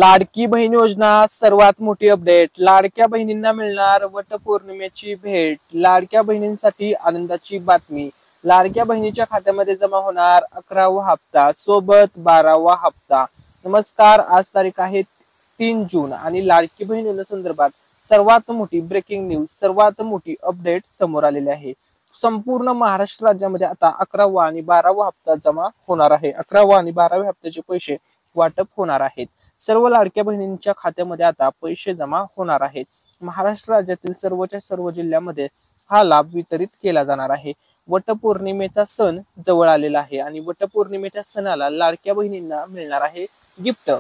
लाडकी बहीण योजना सर्वात मोठी अपडेट. लाडक्या बहिणींना मिळणार वटपौर्णिमेची भेट. लाडक्या बहिणींसाठी आनंदाची बातमी. लाडक्या बहिणीच्या खात्यामध्ये जमा होणार 11वा हप्ता सोबत 12वा हप्ता. नमस्कार, आज तारीख आहे 3 जून आणि लाडकी बहीण योजनेसंदर्भात सर्वात मोठी ब्रेकिंग न्यूज, सर्वात मोठी अपडेट समोर आलेली आहे. संपूर्ण महाराष्ट्र राज्यामध्ये आता 11वा आणि 12वा हप्ता जमा होणार आहे. 11वा आणि 12व्या हप्त्याचे पैसे वाटप होणार आहेत. सर्व लाडक्या बहिणींच्या खात्यामध्ये आता पैसे जमा होणार आहेत. महाराष्ट्र राज्यातील सर्वच्या सर्व जिल्ह्यामध्ये हा लाभ वितरित केला जाणार आहे. वटपौर्णिमेचा सण जवळ आलेला आहे आणि वटपौर्णिमेच्या सणाला लाडक्या बहिणींना मिळणार आहे गिफ्ट.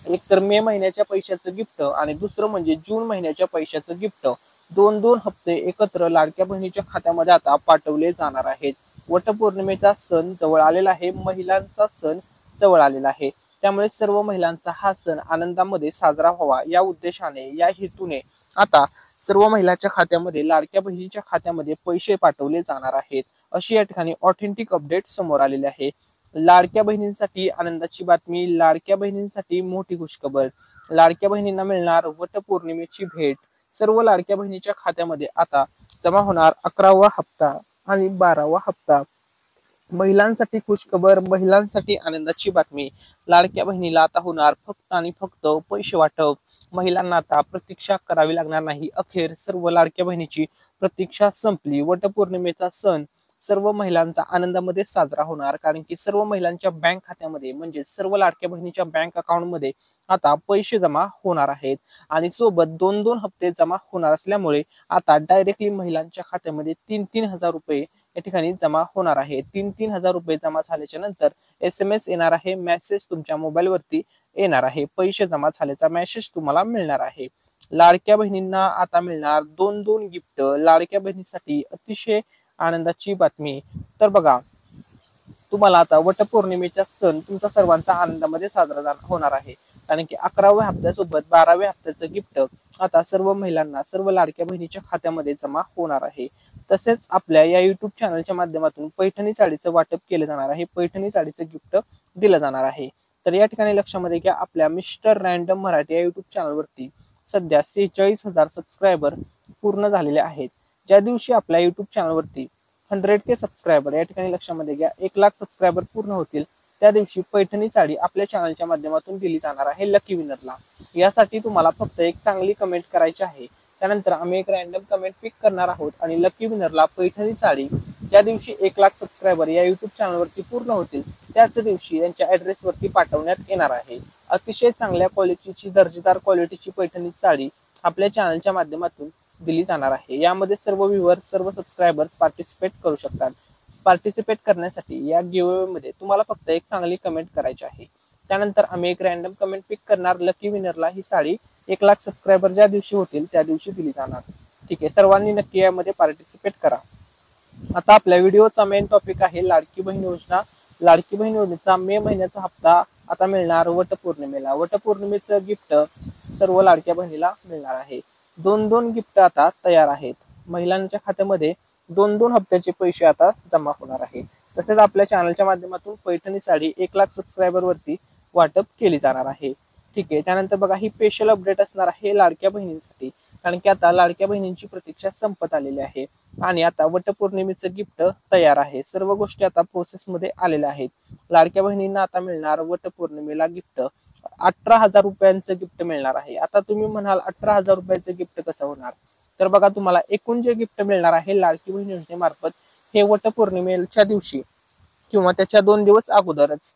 एक तर मे महिन्याच्या पैशाचं गिफ्ट आणि दुसरं म्हणजे जून महिन्याच्या पैशाचं गिफ्ट. दोन हप्ते एकत्र लाडक्या बहिणीच्या खात्यामध्ये आता पाठवले जाणार आहेत. वटपौर्णिमेचा सण जवळ आलेला आहे, महिलांचा सण जवळ आलेला आहे. त्यामुळे सर्व महिलांचा हा सण आनंदामध्ये साजरा व्हावा या उद्देशाने, या हेतूने आता सर्व महिलांच्या खात्यामध्ये, लाडक्या बहिणीच्या खात्यामध्ये पैसे पाठवले जाणार आहेत, अशी या ठिकाणी ऑथेंटिक अपडेट समोर आलेली आहे. लाडक्या बहिणींसाठी आनंदाची बातमी, लाडक्या बहिणींसाठी मोठी खुशखबर. लाडक्या बहिणींना मिळणार वटपौर्णिमेची भेट. सर्व लाडक्या बहिणीच्या खात्यामध्ये आता जमा होणार 11वा हप्ता आणि 12वा हप्ता. महिलांसाठी खुशखबर, महिलांसाठी आनंदाची बातमी. लाडक्या बहिणीला आता होणार फक्त आणि फक्त पैसे वाटप. महिलांना आता प्रतीक्षा करावी लागणार नाही. अखेर सर्व लाडक्या बहिणीची प्रतीक्षा संपली. वटपौर्णिमेचा सण सर्व महिलांचा आनंदामध्ये साजरा होणार, कारण की सर्व महिलांच्या बँक खात्यामध्ये म्हणजे सर्व लाडक्या बहिणीच्या बँक अकाउंटमध्ये आता पैसे जमा होणार आहेत आणि सोबत दोन हप्ते जमा होणार असल्यामुळे आता डायरेक्टली महिलांच्या खात्यामध्ये 3,000 रुपये या ठिकाणी जमा होणार आहे. 3,000 रुपये जमा झाल्याच्या नंतर SMS येणार आहे, मेसेज तुमच्या मोबाईल वरती येणार आहे. पैसे जमा झाल्याचा मेसेज तुम्हाला मिळणार आहे. लाडक्या बहिणींना आता मिळणार दोन गिफ्ट. लाडक्या बहिणीसाठी अतिशय आनंदाची बातमी. तर बघा, तुम्हाला आता वटपौर्णिमेचा सण तुमचा सर्वांचा आनंदामध्ये साजरा होणार आहे, कारण की 11व्या हप्त्यासोबत 12व्या हप्त्याचं गिफ्ट आता सर्व महिलांना, सर्व लाडक्या बहिणीच्या खात्यामध्ये जमा होणार आहे. तसेच आपल्या या युट्यूब चॅनलच्या माध्यमातून पैठणी साडीचं वाटप केलं जाणार आहे, पैठणी साडीचं गिफ्ट दिलं जाणार आहे. तर या ठिकाणी लक्षामध्ये घ्या, आपल्या मिस्टर रँडम मराठी या युट्यूब चॅनलवरती सध्या 46,000 सबस्क्रायबर पूर्ण झालेले आहेत. ज्या दिवशी आपल्या युट्यूब चॅनलवरती 100K सबस्क्रायबर, या ठिकाणी लक्षामध्ये घ्या 1,00,000 सबस्क्रायबर पूर्ण होतील, त्या दिवशी पैठणी साडी आपल्या चॅनलच्या माध्यमातून दिली जाणार आहे लकी विनरला. यासाठी तुम्हाला फक्त एक चांगली कमेंट करायची आहे. त्यानंतर आम्ही एक रॅन्डम कमेंट पिक करणार आहोत आणि लकी विनरला पैठणी साडी ज्या दिवशी 1,00,000 सबस्क्रायबर या युट्यूब चॅनलवरती पूर्ण होतील त्याच दिवशी त्यांच्या ऍड्रेसवरती पाठवण्यात येणार आहे. अतिशय चांगल्या क्वालिटीची, दर्जेदार क्वालिटीची पैठणी साडी आपल्या चॅनलच्या माध्यमातून दिली जाणार आहे. यामध्ये सर्व व्ह्यूअर्स, सर्व सबस्क्रायबर्स पार्टिसिपेट करू शकतात. पार्टिसिपेट करण्यासाठी या गिव्हअवे मध्ये तुम्हाला फक्त एक चांगली कमेंट करायची आहे. त्यानंतर आम्ही एक रॅन्डम कमेंट पिक करणार, लकी विनरला ही साडी 1,00,000 सबस्क्रायबर ज्या दिवशी होतील त्या दिवशी दिली जाणार. ठीक आहे, सर्वांनी नक्की यामध्ये पार्टिसिपेट करा. आता आपल्या व्हिडिओचा मेन टॉपिक आहे लाडकी बहीण योजना. लाडकी बहीण योजनेचा मे महिन्याचा हप्ता आता मिळणार वटपौर्णिमेला. वटपौर्णिमेचं गिफ्ट सर्व लाडक्या बहिणीला मिळणार आहे. दोन गिफ्ट आता तयार आहेत. महिलांच्या खात्यामध्ये दोन हप्त्याचे पैसे आता जमा होणार आहे. तसेच आपल्या चॅनलच्या माध्यमातून पैठणी साडी 1,00,000 सबस्क्रायबर वरती वाटप केली जाणार आहे. ठीक आहे, त्यानंतर बघा, ही स्पेशल अपडेट असणार आहे लाडक्या बहिणींसाठी, कारण की आता लाडक्या बहिणींची प्रतीक्षा संपत आलेली आहे आणि आता वटपौर्णिमेचं गिफ्ट तयार आहे. सर्व गोष्टी आता प्रोसेसमध्ये आलेल्या आहेत. लाडक्या बहिणींना आता मिळणार वटपौर्णिमेला गिफ्ट 18,000 रुपयांचं गिफ्ट मिळणार आहे. आता तुम्ही म्हणाल 18,000 रुपयाचं गिफ्ट कसं होणार? तर बघा, तुम्हाला एकूण जे गिफ्ट मिळणार आहे लाडकी बहीण योजनेमार्फत हे वटपौर्णिमेच्या दिवशी किंवा त्याच्या 2 दिवस अगोदरच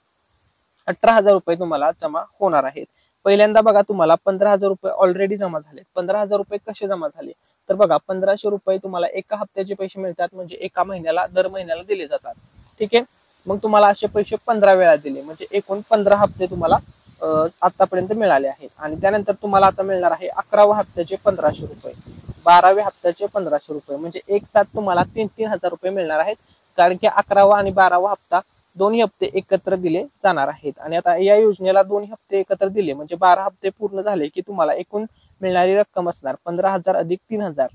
18,000 रुपये तुम्हाला जमा होणार आहेत. पहिल्यांदा बघा, तुम्हाला 15,000 रुपये ऑलरेडी जमा झाले. 15,000 रुपये कसे जमा झाले? तर बघा, 1,500 रुपये तुम्हाला एका हप्त्याचे पैसे मिळतात, म्हणजे एका महिन्याला, दर महिन्याला दिले जातात. ठीक आहे, मग तुम्हाला असे पैसे 15 वेळा दिले, म्हणजे एकूण 15 हप्ते तुम्हाला आतापर्यंत मिळाले आहेत. आणि त्यानंतर तुम्हाला आता मिळणार आहे 11व्या हप्त्याचे 1,500 रुपये, 12व्या हप्त्याचे 1,500 रुपये, म्हणजे एक साथ तुम्हाला 3,000 रुपये मिळणार आहेत, कारण की 11वा आणि 12वा हप्ता दोन्ही हप्ते एकत्र दिले जाणार आहेत. आणि आता या योजनेला दोन्ही हप्ते एकत्र दिले म्हणजे 12 हप्ते पूर्ण झाले की तुम्हाला एकूण मिळणारी रक्कम असणार 15,000 अधिक 3,000,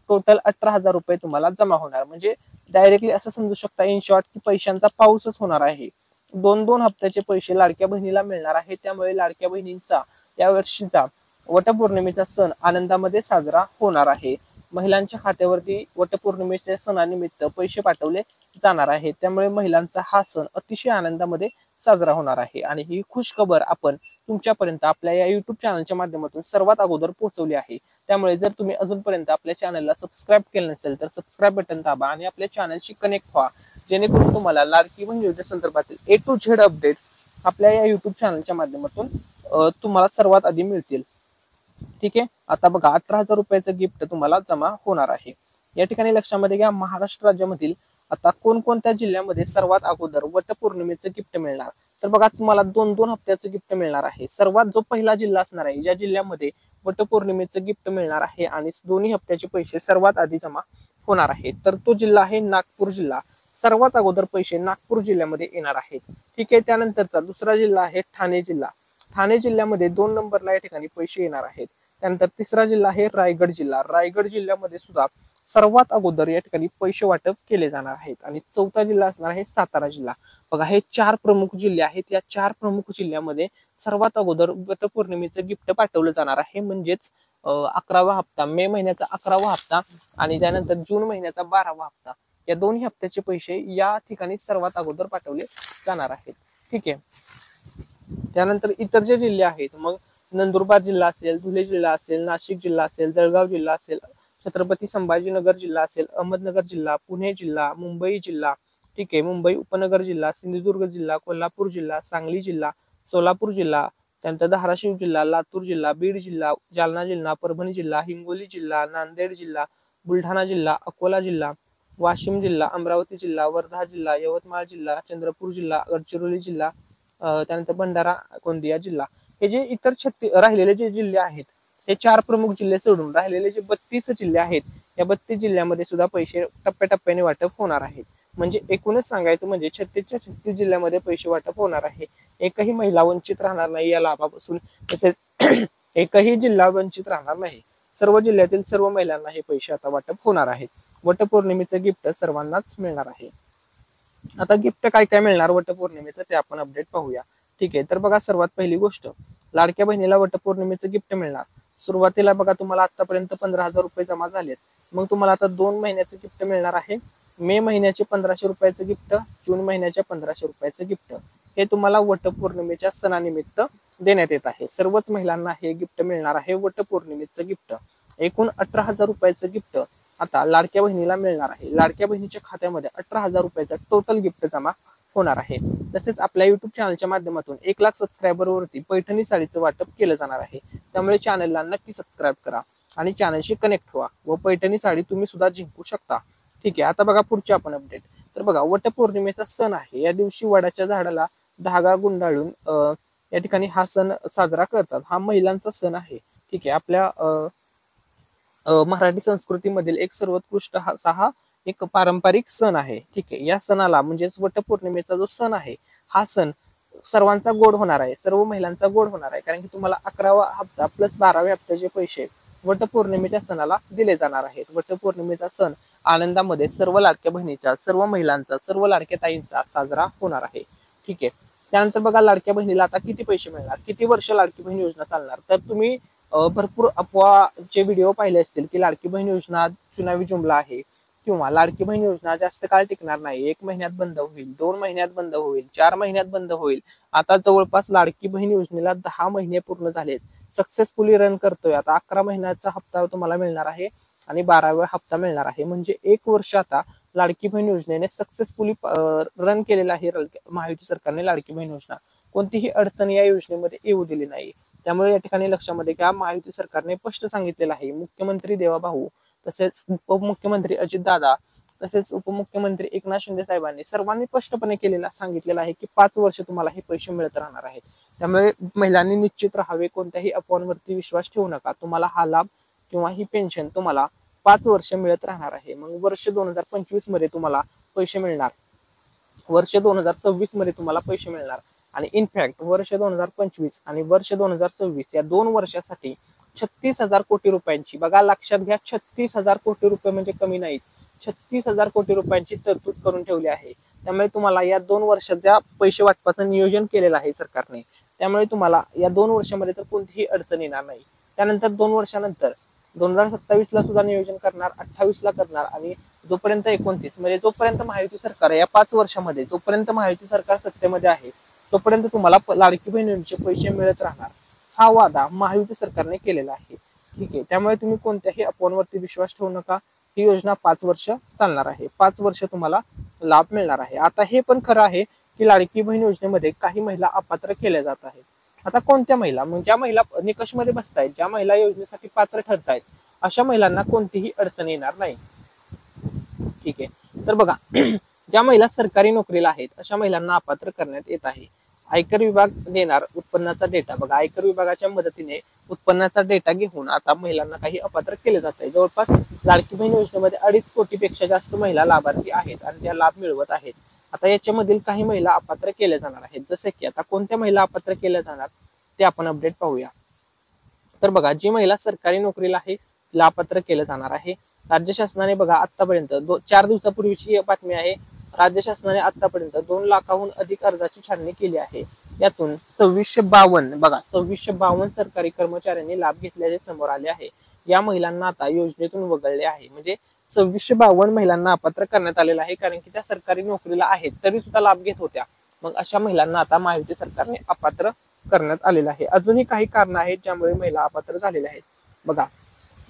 टोटल 18,000 रुपये तुम्हाला जमा होणार. म्हणजे डायरेक्टली असं समजू शकता इन शॉर्ट की पैशांचा पाऊसच होणार आहे. 2 हप्त्याचे पैसे लाडक्या बहिणीला मिळणार आहे. त्यामुळे लाडक्या बहिणींचा यावर्षीचा वटपौर्णिमेचा सण आनंदामध्ये साजरा होणार आहे. महिलांच्या खात्यावरती वटपौर्णिमेच्या सणानिमित्त पैसे पाठवले जाणार आहे. त्यामुळे महिलांचा हा सण अतिशय आनंदामध्ये साजरा होणार आहे. आणि ही खुश खबर आपण तुमच्यापर्यंत आपल्या या युट्यूब चॅनलच्या माध्यमातून सर्वात अगोदर पोहोचवली आहे. त्यामुळे जर तुम्ही अजूनपर्यंत आपल्या चॅनलला सबस्क्राईब केलं नसेल तर सबस्क्राईब बटन दाबा आणि आपल्या चॅनलशी कनेक्ट व्हा, जेणेकरून तुम्हाला Ladki Bahin योजनेसंदर्भातील A to Z updates आपल्या या युट्यूब चॅनलच्या माध्यमातून तुम्हाला सर्वात आधी मिळतील. ठीक आहे. आता बघा 18,000 रुपयाचं गिफ्ट तुम्हाला जमा होणार आहे. या ठिकाणी लक्षामध्ये घ्या, महाराष्ट्र राज्यामधील आता कोणकोणत्या जिल्ह्यामध्ये सर्वात अगोदर वटपौर्णिमेचं गिफ्ट मिळणार. तर बघा तुम्हाला 2-2 हप्त्याचं गिफ्ट मिळणार आहे. सर्वात जो पहिला जिल्हा असणार आहे ज्या जिल्ह्यामध्ये वटपौर्णिमेचं गिफ्ट मिळणार आहे आणि दोन्ही हप्त्याचे पैसे सर्वात आधी जमा होणार आहेत, तर तो जिल्हा आहे नागपूर जिल्हा. सर्वात अगोदर पैसे नागपूर जिल्ह्यामध्ये येणार आहेत. ठीक आहे. त्यानंतरचा दुसरा जिल्हा आहे ठाणे जिल्हा. ठाणे जिल्ह्यामध्ये 2 नंबरला या ठिकाणी पैसे येणार आहेत. त्यानंतर तिसरा जिल्हा आहे रायगड जिल्हा. रायगड जिल्ह्यामध्ये सुद्धा सर्वात अगोदर या ठिकाणी पैसे वाटप केले जाणार आहेत. आणि चौथा जिल्हा असणार आहे सातारा जिल्हा. बघा हे 4 प्रमुख जिल्हे आहेत. या 4 प्रमुख जिल्ह्यामध्ये सर्वात अगोदर वटपौर्णिमेचं गिफ्ट पाठवलं जाणार आहे. म्हणजेच 11वा हप्ता, मे महिन्याचा 11वा हप्ता आणि त्यानंतर जून महिन्याचा 12वा हप्ता, या दोन्ही हप्त्याचे पैसे या ठिकाणी सर्वात अगोदर पाठवले जाणार आहेत. ठीक आहे. त्यानंतर इतर जे जिल्हे आहेत, मग नंदुरबार जिल्हा असेल, धुळे जिल्हा असेल, नाशिक जिल्हा असेल, जळगाव जिल्हा असेल, छत्रपती संभाजीनगर जिल्हा असेल, अहमदनगर जिल्हा, पुणे जिल्हा, मुंबई जिल्हा, ठीक आहे, मुंबई उपनगर जिल्हा, सिंधुदुर्ग जिल्हा, कोल्हापूर जिल्हा, सांगली जिल्हा, सोलापूर जिल्हा, त्यानंतर धाराशिव जिल्हा, लातूर जिल्हा, बीड जिल्हा, जालना जिल्हा, परभणी जिल्हा, हिंगोली जिल्हा, नांदेड जिल्हा, बुलढाणा जिल्हा, अकोला जिल्हा, वाशिम जिल्हा, अमरावती जिल्हा, वर्धा जिल्हा, यवतमाळ जिल्हा, चंद्रपूर जिल्हा, गडचिरोली जिल्हा, त्यानंतर भंडारा गोंदिया जिल्हा, हे जे इतर राहिलेले जे जिल्हे आहेत, हे 4 प्रमुख जिल्हे सोडून राहिलेले जे 32 जिल्हे आहेत, या 32 जिल्ह्यामध्ये सुद्धा पैसे टप्प्याटप्प्याने वाटप होणार आहेत. म्हणजे एकूणच सांगायचं म्हणजे 36च्या 36 जिल्ह्यामध्ये पैसे वाटप होणार आहे. एकही महिला वंचित राहणार नाही या लाभापासून. तसेच एकही जिल्हा वंचित राहणार नाही. सर्व जिल्ह्यातील सर्व महिलांना हे पैसे आता वाटप होणार आहेत. वटपौर्णिमेचं गिफ्ट सर्वांनाच मिळणार आहे. आता गिफ्ट काय काय मिळणार वटपौर्णिमेचं ते आपण अपडेट पाहूया. ठीक आहे. तर बघा सर्वात पहिली गोष्ट, लाडक्या बहिणीला वटपौर्णिमेचं गिफ्ट मिळणार. सुरुवातीला बघा तुम्हाला आतापर्यंत 15,000 रुपये जमा झालेत. मग तुम्हाला आता 2 महिन्याचं गिफ्ट मिळणार आहे. मे महिन्याचे 1,500 रुपयाचं गिफ्ट, जून महिन्याच्या 1,500 रुपयाचं गिफ्ट, हे तुम्हाला वटपौर्णिमेच्या सणानिमित्त देण्यात येत आहे. सर्वच महिलांना हे गिफ्ट मिळणार आहे, वटपौर्णिमेचं गिफ्ट. एकूण 18,000 रुपयाचं गिफ्ट आता लाडक्या बहिणीला मिळणार आहे. लाडक्या बहिणीच्या खात्यामध्ये 18,000 रुपयाचा टोटल गिफ्ट जमा होणार आहे. तसेच आपल्या युट्यूब चॅनलच्या माध्यमातून 1 लाख सबस्क्रायबरवरती पैठणी साडीचं वाटप केलं जाणार आहे. त्यामुळे चॅनलला नक्की सबस्क्राईब करा आणि चॅनलशी कनेक्ट व्हा व पैठणी साडी तुम्ही सुद्धा जिंकू शकता. ठीक आहे. आता बघा पुढचे आपण अपडेट. तर बघा वटपौर्णिमेचा सण आहे. या दिवशी वडाच्या झाडाला धागा गुंडाळून या ठिकाणी हा सण साजरा करतात. हा महिलांचा सण आहे. ठीक आहे. आपल्या मराठी संस्कृतीमधील एक सर्वोत्कृष्ट हा एक पारंपरिक सण आहे. ठीक आहे. या सणाला म्हणजेच वटपौर्णिमेचा जो सण आहे, हा सण सर्वांचा गोड होणार आहे, सर्व महिलांचा गोड होणार आहे. कारण की तुम्हाला 11वा हप्ता प्लस 12व्या हप्त्याचे पैसे वटपौर्णिमेच्या सणाला दिले जाणार आहेत. वटपौर्णिमेचा सण आनंदामध्ये सर्व लाडक्या बहिणीचा, सर्व महिलांचा, सर्व लाडक्या ताईंचा साजरा होणार आहे. ठीक आहे. त्यानंतर बघा लाडक्या बहिणीला आता किती पैसे मिळणार, किती वर्ष लाडकी बहीण योजना चालणार. तर तुम्ही भरपूर अफवाचे व्हिडिओ पाहिले असतील की लाडकी बहीण योजना चुनावी जुमला आहे किंवा लाडकी बहीण योजना जास्त काळ टिकणार नाही, 1 महिन्यात बंद होईल, 2 महिन्यात बंद होईल, 4 महिन्यात बंद होईल. आता जवळपास लाडकी बहीण योजनेला 10 महिने पूर्ण झालेत, सक्सेसफुली रन करतोय. आता 11 महिन्याचा हप्ता तुम्हाला मिळणार आहे आणि 12वा हप्ता मिळणार आहे. म्हणजे 1 वर्ष आता लाडकी बहीण योजनेने सक्सेसफुली रन केलेला आहे. महायुती सरकारने लाडकी बहीण योजना, कोणतीही अडचण या योजनेमध्ये येऊ दिली नाही. त्यामुळे या ठिकाणी लक्षामध्ये घ्या, महायुती सरकारने स्पष्ट सांगितलेलं आहे, मुख्यमंत्री देवाभाऊ तसेच उपमुख्यमंत्री अजितदादा तसेच उपमुख्यमंत्री एकनाथ शिंदे साहेबांनी सर्वांनी स्पष्टपणे सांगितलेलं आहे की 5 वर्ष तुम्हाला हे पैसे मिळत राहणार आहेत. त्यामुळे महिलांनी निश्चित राहावे, कोणत्याही अफवांवरती विश्वास ठेवू नका. तुम्हाला हा लाभ किंवा ही पेन्शन तुम्हाला 5 वर्ष मिळत राहणार आहे. मग वर्ष 2025 मध्ये तुम्हाला पैसे मिळणार, वर्ष 2026 मध्ये तुम्हाला पैसे मिळणार आणि इनफॅक्ट वर्ष 2025 आणि वर्ष 2026 या 2 वर्षासाठी 36,000 कोटी रुपयांची, बघा लक्षात घ्या, 36,000 कोटी रुपये म्हणजे कमी नाहीत, 36,000 कोटी रुपयांची तरतूद करून ठेवली आहे. त्यामुळे तुम्हाला या 2 वर्षाच्या पैसे वाटपाचं नियोजन केलेलं आहे सरकारने. त्यामुळे तुम्हाला या 2 वर्षामध्ये तर कोणतीही अडचण येणार नाही. त्यानंतर 2 वर्षानंतर 2027 ला सुद्धा नियोजन करणार, 28 ला करणार आणि जोपर्यंत 29 म्हणजे जोपर्यंत महायुती सरकार या 5 वर्षामध्ये जोपर्यंत महायुती सरकार सत्तेमध्ये आहे तोपर्यंत तुम्हाला लाडकी बहिणींचे पैसे मिळत राहणार. हा वादा महायुती सरकारने केलेला आहे. ठीक आहे, त्यामुळे तुम्ही कोणत्याही अफवांवरती विश्वास ठेवू नका. ही योजना 5 वर्ष चालणार आहे. 5 वर्ष तुम्हाला लाभ मिळणार आहे. आता हे पण खरं आहे की लाडकी बहीण योजनेमध्ये काही महिला अपात्र केल्या जात आहेत. आता कोणत्या महिला, म्हणजे ज्या महिला निकषमध्ये बसतायत, ज्या महिला योजनेसाठी पात्र ठरतायत, अशा महिलांना कोणतीही अडचण येणार नाही. ठीक आहे, तर बघा ज्या महिला सरकारी नोकरीला आहेत अशा महिलांना अपात्र करण्यात येत आहे. आयकर विभाग देणार उत्पन्नाचा डेटा. बघा, आयकर विभागाच्या मदतीने उत्पन्नाचा डेटा घेऊन आता महिलांना काही अपात्र केले जात आहे. जवळपास लाडकी बहीण योजनेमध्ये 2.5 कोटीपेक्षा जास्त महिला लाभार्थी आहेत आणि त्या लाभ मिळवत आहेत. आता याच्यामधील काही महिला अपात्र केल्या जाणार आहेत. जसे की आता कोणत्या महिला अपात्र केल्या जाणार ते आपण अपडेट पाहूया. तर बघा, जी महिला सरकारी नोकरीला आहे तिला अपात्र केलं जाणार आहे. राज्य शासनाने बघा आतापर्यंत 4 दिवसापूर्वीची बातमी आहे. राज्य शासनाने आतापर्यंत 2 लाखाहून अधिक अर्जाची छाननी केली आहे. यातून 2652 बघा 2652 सरकारी कर्मचाऱ्यांनी लाभ घेतल्याचे समोर आले आहे. या महिलांना आता योजनेतून वगळले आहे. म्हणजे 2652 महिलांना अपात्र करण्यात आलेलं आहे, कारण की त्या सरकारी नोकरीला आहेत तरी सुद्धा लाभ घेत होत्या. मग अशा महिलांना आता महायुती सरकारने अपात्र करण्यात आलेलं आहे. अजूनही काही कारणं आहेत ज्यामुळे महिला अपात्र झालेल्या आहेत. बघा,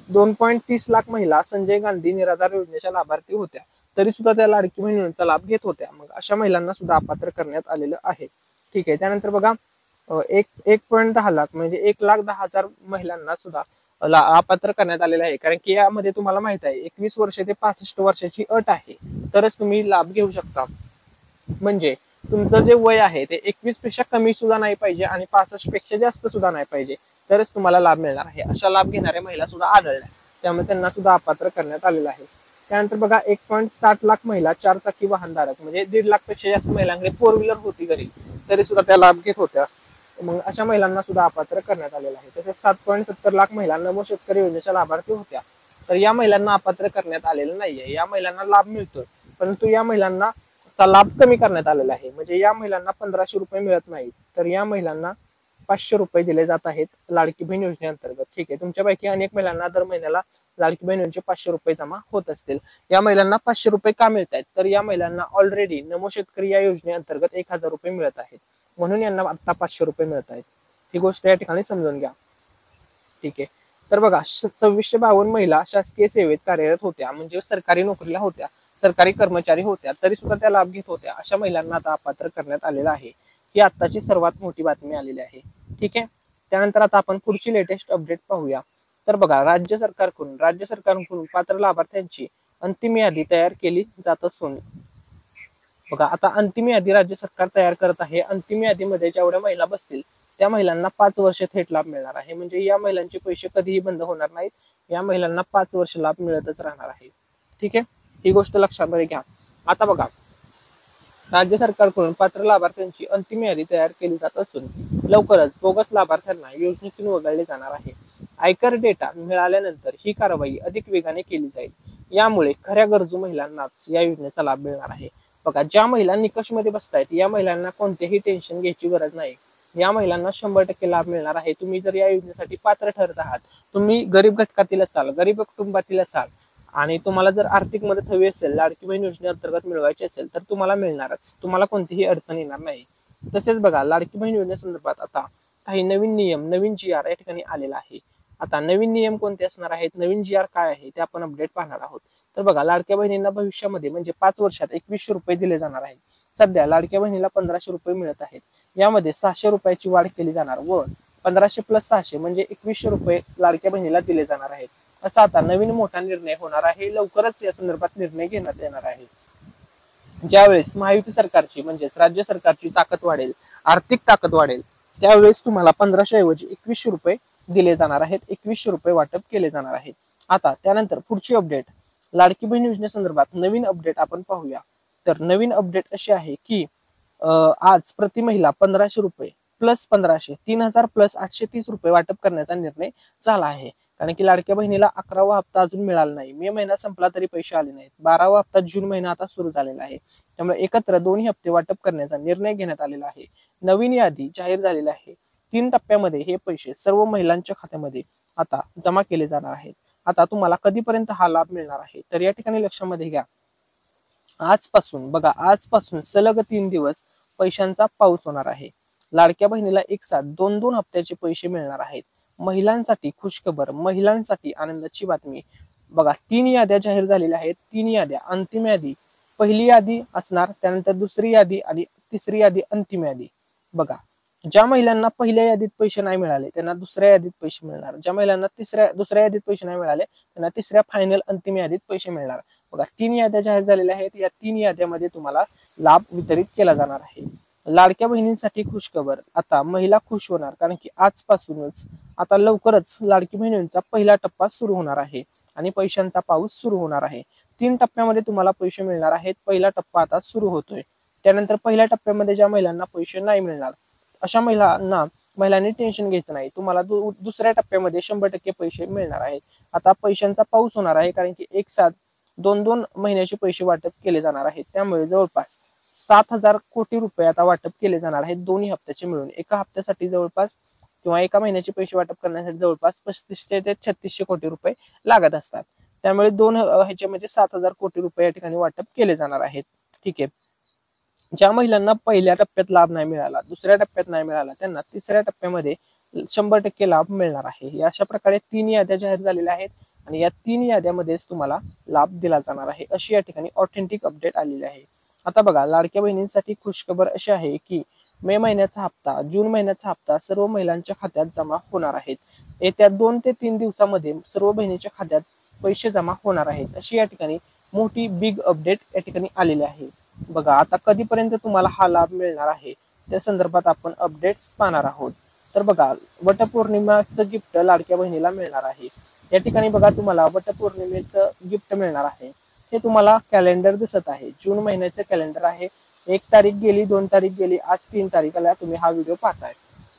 2.30 लाख महिला संजय गांधी निराधार योजनेच्या लाभार्थी होत्या तरी सुद्धा त्या लाडकी बहीण योजनेचा लाभ घेत होत्या. मग अशा महिलांना सुद्धा अपात्र करण्यात आलेलं आहे. ठीक आहे, त्यानंतर बघा 1.10 लाख म्हणजे 1,10,000 महिलांना सुद्धा अपात्र करण्यात आलेलं आहे. कारण की यामध्ये तुम्हाला माहित आहे 21 वर्ष ते 65 वर्षाची अट आहे, तरच तुम्ही लाभ घेऊ शकता. म्हणजे तुमचं जे वय आहे ते 21 पेक्षा कमी सुद्धा नाही पाहिजे आणि 65 पेक्षा जास्त सुद्धा नाही पाहिजे, तरच तुम्हाला लाभ मिळणार आहे. अशा लाभ घेणाऱ्या महिला सुद्धा आढळल्या, त्यामुळे त्यांना सुद्धा अपात्र करण्यात आलेलं आहे. त्यानंतर बघा 1.60 लाख महिला 4 चाकी वाहनधारक म्हणजे 1.5 लाख पेक्षा जास्त महिलांकडे 4 व्हीलर होती घरी तरी सुद्धा त्या लाभ घेत होत्या. मग अशा महिलांना सुद्धा अपात्र करण्यात आलेलं आहे. तसेच 7.70 लाख महिला नमो शेतकरी योजनेच्या लाभार्थी होत्या, तर या महिलांना अपात्र करण्यात आलेलं नाहीये. या महिलांना लाभ मिळतोय, परंतु या महिलांना लाभ कमी करण्यात आलेला आहे. म्हणजे या महिलांना 1500 रुपये मिळत नाहीत, तर या महिलांना 500 रुपये दिले जात आहेत लाडकी बहीण योजनेअंतर्गत. ठीक आहे, तुमच्यापैकी अनेक महिलांना दर महिन्याला लाडकी बहीण योजनेचे 500 रुपये जमा होत असतील. या महिलांना 500 रुपये का मिळत आहेत, तर या महिलांना ऑलरेडी नमो शेतकरी या योजनेअंतर्गत 1000 रुपये मिळत आहेत, म्हणून यांना आता 500 रुपये मिळत आहेत. ही गोष्ट या ठिकाणी समजून घ्या. ठीक आहे, तर बघा 2652 महिला शासकीय सेवेत कार्यरत होत्या, म्हणजे सरकारी नोकरीला होत्या, सरकारी कर्मचारी होत्या, तरी सुद्धा त्या लाभ घेत होत्या. अशा महिलांना आता अपात्र करण्यात आलेलं आहे. ही आत्ताची सर्वात मोठी बातमी आलेली आहे. ठीक आहे, त्यानंतर आता आपण पुढची लेटेस्ट अपडेट पाहूया. तर बघा, राज्य सरकारकडून पात्र लाभार्थ्यांची अंतिम यादी तयार केली जात असून बघा आता अंतिम यादी राज्य सरकार तयार करत आहे. अंतिम यादीमध्ये जेवढ्या महिला बसतील त्या महिलांना 5 वर्ष थेट लाभ मिळणार आहे. म्हणजे या महिलांचे पैसे कधीही बंद होणार नाहीत. या महिलांना 5 वर्ष लाभ मिळतच राहणार आहे. ठीक आहे, ही गोष्ट लक्षात घ्या. आता बघा, राज्य सरकारकडून पात्र लाभार्थ्यांची अंतिम यादी तयार केली जात असून लवकरच बोगस लाभार्थ्यांना योजनेतून वगळले जाणार आहे. आयकर डेटा मिळाल्यानंतर ही कारवाई अधिक वेगाने केली जाईल. यामुळे खऱ्या गरजू महिलांनाच या योजनेचा लाभ मिळणार आहे. बघा, ज्या महिला निकषमध्ये बसतायत या महिलांना कोणतेही टेन्शन घ्यायची गरज नाही. या महिलांना 100% लाभ मिळणार आहे. तुम्ही जर या योजनेसाठी पात्र ठरत आहात, तुम्ही गरीब घटकातील असाल, गरीब कुटुंबातील असाल आणि तुम्हाला जर आर्थिक मदत हवी असेल, लाडकी बहीण योजनेअंतर्गत मिळवायची असेल, तर तुम्हाला मिळणारच. तुम्हाला कोणतीही अडचण येणार नाही. तसेच बघा, लाडकी बहीण योजनेसंदर्भात आता काही नवीन नियम, नवीन GR या ठिकाणी आलेला आहे. आता नवीन नियम कोणते असणार आहेत, नवीन GR काय आहे ते आपण अपडेट पाहणार आहोत. तर बघा, लाडक्या बहिणींना भविष्यामध्ये म्हणजे 5 वर्षात 2100 रुपये दिले जाणार आहेत. सध्या लाडक्या बहिणीला 1500 रुपये मिळत आहेत. यामध्ये 600 रुपयाची वाढ केली जाणार व 1500 + 600 म्हणजे 2100 रुपये लाडक्या बहिणीला दिले जाणार आहेत. असा आता नवीन मोठा निर्णय होणार आहे. लवकरच या संदर्भात निर्णय घेण्यात येणार आहे. ज्यावेळेस महायुती सरकारची म्हणजेच राज्य सरकारची ताकद वाढेल, आर्थिक ताकद वाढेल, त्यावेळेस तुम्हाला 1500 ऐवजी 2100 रुपये दिले जाणार आहेत. 2100 रुपये वाटप केले जाणार आहेत. आता त्यानंतर पुढची अपडेट, लाडकी बहीण योजनेसंदर्भात नवीन अपडेट आपण पाहूया. तर नवीन अपडेट अशी आहे की आज प्रति महिला 1500 रुपये + 1500 3000 + 830 रुपये वाटप करण्याचा निर्णय झाला आहे. कारण की लाडक्या बहिणीला 11वा हप्ता अजून मिळाला नाही. मे महिना संपला तरी पैसे आले नाहीत. 12वा हप्ता जून महिना आता सुरू झालेला आहे. त्यामुळे एकत्र दोन्ही हप्ते वाटप करण्याचा निर्णय घेण्यात आलेला आहे. नवीन यादी जाहीर झालेली आहे. 3 टप्प्यामध्ये हे पैसे सर्व महिलांच्या खात्यामध्ये आता जमा केले जाणार आहेत. आता तुम्हाला कधीपर्यंत हा लाभ मिळणार आहे, तर या ठिकाणी लक्षामध्ये घ्या, आजपासून बघा, आजपासून सलग 3 दिवस पैशांचा पाऊस होणार आहे. लाडक्या बहिणीला एक साथ 2-2 हप्त्याचे पैसे मिळणार आहेत. महिलांसाठी खुशखबर, महिलांसाठी आनंदाची बातमी. बघा, 3 याद्या जाहीर झालेल्या आहेत. 3 याद्या, अंतिम यादी, पहिली यादी असणार, त्यानंतर दुसरी यादी आणि तिसरी यादी, अंतिम यादी. बघा, ज्या महिलांना पहिल्या यादीत पैसे नाही मिळाले त्यांना दुसऱ्या यादीत पैसे मिळणार. ज्या महिलांना दुसऱ्या यादीत पैसे नाही मिळाले त्यांना तिसऱ्या फायनल अंतिम यादीत पैसे मिळणार. बघा, 3 याद्या जाहीर झालेल्या आहेत. या 3 याद्यामध्ये तुम्हाला लाभ वितरित केला जाणार आहे. लाडक्या बहिणींसाठी खुशखबर, आता महिला खुश होणार, कारण की आजपासूनच आता लवकरच लाडकी बहिणींचा पहिला टप्पा सुरू होणार आहे आणि पैशांचा पाऊस सुरू होणार आहे. 3 टप्प्यामध्ये तुम्हाला पैसे मिळणार आहेत. पहिला टप्पा आता सुरू होतोय. त्यानंतर पहिल्या टप्प्यामध्ये ज्या महिलांना पैसे नाही मिळणार अशा महिलांनी टेन्शन घ्यायचं नाही. तुम्हाला दुसऱ्या टप्प्यामध्ये 100% पैसे मिळणार आहेत. आता पैशांचा पाऊस होणार आहे, कारण की एक साथ 2-2 महिन्याचे पैसे वाटप केले जाणार आहेत. त्यामुळे जवळपास 7,000 कोटी रुपये आता वाटप केले जाणार आहेत दोन्ही हप्त्याचे मिळून. एका हप्त्यासाठी जवळपास किंवा एका महिन्याचे पैसे वाटप करण्यासाठी जवळपास 3500 ते 3600 कोटी रुपये लागत असतात. त्यामुळे ह्याच्यामध्ये 7,000 कोटी रुपये या ठिकाणी वाटप केले जाणार आहेत. ठीक आहे. ज्या महिलांना पहिल्या टप्प्यात लाभ नाही मिळाला, दुसऱ्या टप्प्यात नाही मिळाला, त्यांना तिसऱ्या टप्प्यामध्ये 100% लाभ मिळणार आहे. अशा प्रकारे 3 याद्या जाहीर झालेल्या आहेत आणि या 3 याद्यामध्येच तुम्हाला लाभ दिला जाणार आहे, अशी या ठिकाणी ऑथेंटिक अपडेट आलेली आहे. आता बघा, लाडक्या बहिणींसाठी खुशखबर अशी आहे की मे महिन्याचा हप्ता, जून महिन्याचा हप्ता सर्व महिलांच्या खात्यात जमा होणार आहेत. येत्या 2 ते 3 दिवसामध्ये सर्व बहिणीच्या खात्यात पैसे जमा होणार आहेत, अशी या ठिकाणी मोठी बिग अपडेट या ठिकाणी आलेली आहे. बघा, आता कधीपर्यंत तुम्हाला हा लाभ मिळणार आहे त्या संदर्भात आपण अपडेट्स पाहणार आहोत. तर बघा, वटपौर्णिमाचं गिफ्ट लाडक्या बहिणीला मिळणार आहे. या ठिकाणी बघा, तुम्हाला वटपौर्णिमेचं गिफ्ट मिळणार आहे. हे तुम्हाला कॅलेंडर दिसत आहे, जून महिन्याचं कॅलेंडर आहे. 1 तारीख गेली, 2 तारीख गेली, आज 3 तारीखला तुम्ही हा व्हिडिओ पाहताय.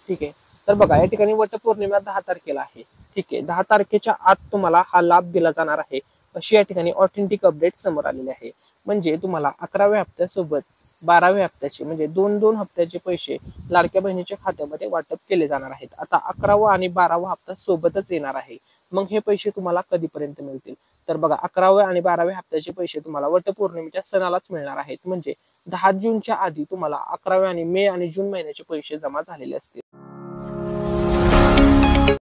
ठीक आहे. तर बघा, या ठिकाणी वटपौर्णिमा 10 तारखेला आहे. ठीक आहे. 10 तारखेच्या आत तुम्हाला हा लाभ दिला जाणार आहे, अशी या ठिकाणी ऑथेंटिक अपडेट समोर आलेली आहे. म्हणजे तुम्हाला 11व्या हप्त्यासोबत 12व्या हप्त्याचे म्हणजे 2-2 हप्त्याचे पैसे लाडक्या बहिणीच्या खात्यामध्ये वाटप केले जाणार आहेत. आता 11वा आणि 12वा हप्ता सोबतच येणार आहे. मग हे पैसे तुम्हाला कधीपर्यंत मिळतील? तर बघा, 11व्या आणि 12व्या हप्त्याचे पैसे तुम्हाला वटपौर्णिमेच्या सणालाच मिळणार आहेत. म्हणजे 10 जूनच्या आधी तुम्हाला 11व्या आणि मे आणि जून महिन्याचे पैसे जमा झालेले असतील.